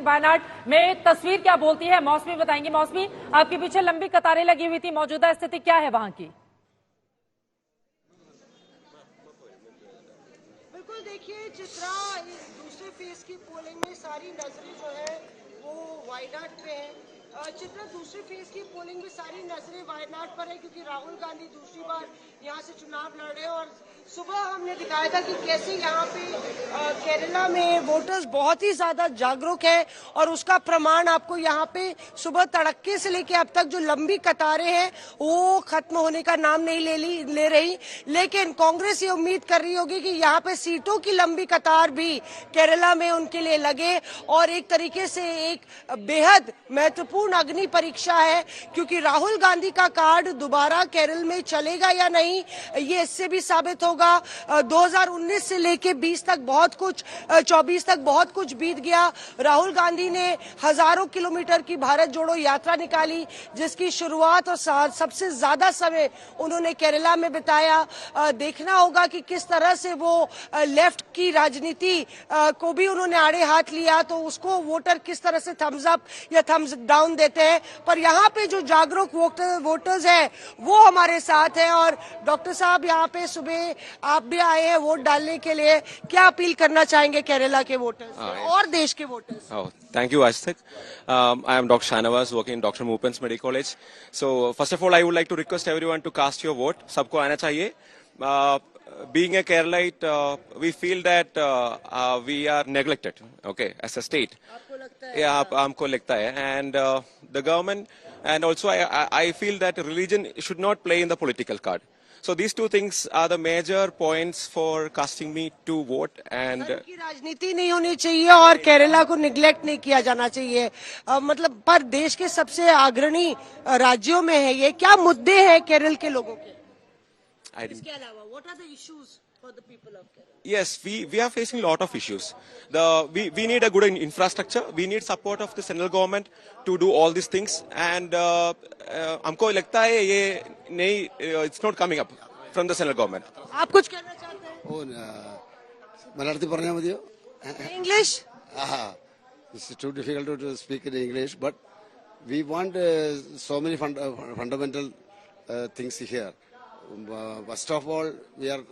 लेकिन वायनाड में तस्वीर क्या बोलती है मौसमी बताएंगी। मौसमी, आपके पीछे लंबी कतारें लगी हुई थी, मौजूदा स्थिति क्या है वहां की? बिल्कुल, देखिए चित्रा, दूसरे फेज की पोलिंग में सारी नजरें जो है वो वायनाड पे है। चित्रा, दूसरे फेज की पोलिंग में सारी नजरें वायनाड पर है क्योंकि राहुल गांधी दूसरी बार यहाँ से चुनाव लड़ रहे हैं। और सुबह हमने दिखाया था कि कैसे यहाँ पे केरला में वोटर्स बहुत ही ज्यादा जागरूक है और उसका प्रमाण आपको यहाँ पे सुबह तड़के से लेके अब तक जो लंबी कतारें हैं वो खत्म होने का नाम नहीं ले रही। लेकिन कांग्रेस ये उम्मीद कर रही होगी कि यहाँ पे सीटों की लंबी कतार भी केरला में उनके लिए लगे और एक तरीके से एक बेहद महत्वपूर्ण अग्नि परीक्षा है क्योंकि राहुल गांधी का कार्ड दोबारा केरल में चलेगा या नहीं ये इससे भी साबित होगा। 2019 से लेके 20 तक बहुत कुछ 24 तक बहुत कुछ बीत गया। राहुल गांधी ने हजारों किलोमीटर की भारत जोड़ो यात्रा निकाली जिसकी शुरुआत और सबसे ज्यादा समय उन्होंने केरला में बिताया। देखना होगा कि किस तरह से वो लेफ्ट की राजनीति को भी उन्होंने आड़े हाथ लिया तो उसको वोटर किस तरह से थम्स अप या थम्स डाउन देते हैं। पर यहाँ पे जो जागरूक वोटर्स हैं वो हमारे साथ हैं। और डॉक्टर साहब, यहाँ पे सुबह आप भी आए हैं वोट डालने के लिए, क्या अपील करना चाहेंगे केरला के वोटर्स और देश के voters? Thank you, Ashtik. I am Dr. Shanawaz, working in Dr. Mupens Medical College. So, first of all, I would like to request everyone to cast your vote. सबको आना चाहिए. Being a Keralite, we feel that we are neglected, okay, as a state. आपको लगता है? Yeah, हमको लगता है. And the government, and also I feel that religion should not play in the political card. So these two things are the major points for casting me to vote. And धर्म की राजनीति नहीं होनी चाहिए और केरला को निगलेक्ट नहीं किया जाना चाहिए। मतलब पर देश के सबसे अग्रणी राज्यों में है ये। क्या मुद्दे हैं केरल के लोगों के? इसके अलावा what are the issues for the people of Kerala? Yes, we are facing a lot of issues. We need a good infrastructure. We need support of the central government to do all these things. And हमको लगता है ये नहीं, it's not coming up from the central government. आप कुछ कहना चाहते हैं? മലയാളത്തിൽ പറഞ്ഞാൽ മതിയോ? English? It's too difficult to speak in English, but we want so many fundamental things here. First of all, we are.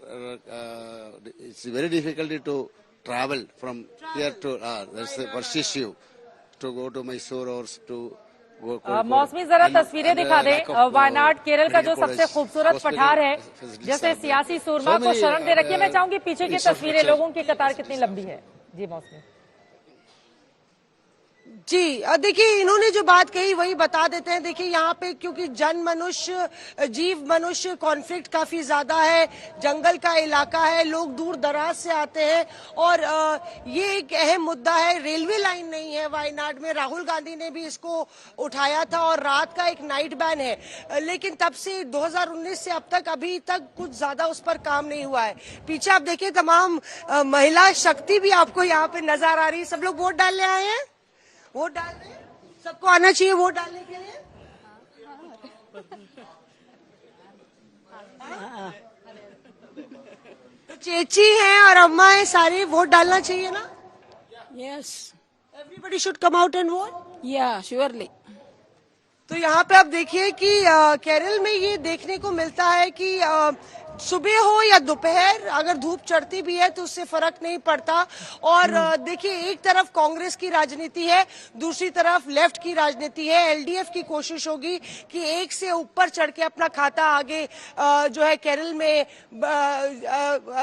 It's very difficult to travel from here to. That's the first issue. To go to Mysore or to. मौसमी, जरा तस्वीरें दिखा दे। वायनाड केरल का जो सबसे खूबसूरत पठार है, जैसे सियासी सूरमा को शरण दे रखी है। मैं चाहूंगी पीछे की तस्वीरें, लोगों की कतार कितनी लंबी है। जी मौसमी जी, देखिए इन्होंने जो बात कही वही बता देते हैं। देखिए यहाँ पे क्योंकि जीव मनुष्य कॉन्फ्लिक्ट काफी ज्यादा है, जंगल का इलाका है, लोग दूर दराज से आते हैं और ये एक अहम मुद्दा है। रेलवे लाइन नहीं है वायनाड में, राहुल गांधी ने भी इसको उठाया था और रात का एक नाइट बैन है। लेकिन तब से 2019 से अब तक अभी तक कुछ ज्यादा उस पर काम नहीं हुआ है। पीछे आप देखिए तमाम महिला शक्ति भी आपको यहाँ पे नजर आ रही है। सब लोग वोट डालने आए हैं, वोट डाल रहे हैं। सबको आना चाहिए वोट डालने के लिए। तो चेची हैं और अम्मा है, सारे वोट डालना चाहिए ना? Yes. Everybody should come out and vote. Yeah, surely. तो यहाँ पे आप देखिए कि केरल में ये देखने को मिलता है कि सुबह हो या दोपहर, अगर धूप चढ़ती भी है तो उससे फर्क नहीं पड़ता। और देखिए एक तरफ कांग्रेस की राजनीति है, दूसरी तरफ लेफ्ट की राजनीति है। एलडीएफ की कोशिश होगी कि एक से ऊपर चढ़ के अपना खाता आगे जो है केरल में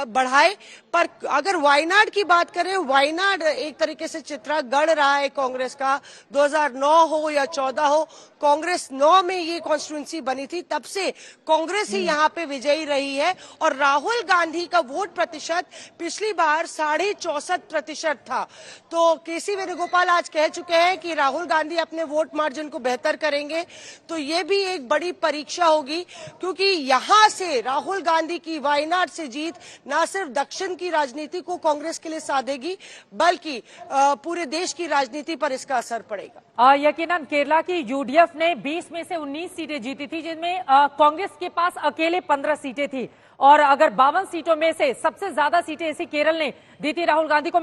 बढ़ाए। पर अगर वायनाड की बात करें, वायनाड एक तरीके से चित्रा गढ़ रहा है कांग्रेस का। 2009 हो या 14 हो, कांग्रेस 9 में ये कॉन्स्टिट्यूंसी बनी थी, तब से कांग्रेस ही यहाँ पे विजयी रही है। और राहुल गांधी का वोट प्रतिशत पिछली बार 64.5% था। तो केसी वेणुगोपाल आज कह चुके हैं कि राहुल गांधी अपने वोट मार्जिन को बेहतर करेंगे। तो ये भी एक बड़ी परीक्षा होगी क्योंकि यहां से राहुल गांधी की वायनाड से जीत न सिर्फ दक्षिण की राजनीति को कांग्रेस के लिए साधेगी बल्कि पूरे देश की राजनीति पर इसका असर पड़ेगा। यकीनन केरला की यूडीएफ ने 20 में से 19 सीटें जीती थी, जिनमें कांग्रेस के पास अकेले 15 सीटें थी। और अगर 52 सीटों में से सबसे ज्यादा सीटें इसी केरल ने दी थी राहुल गांधी को।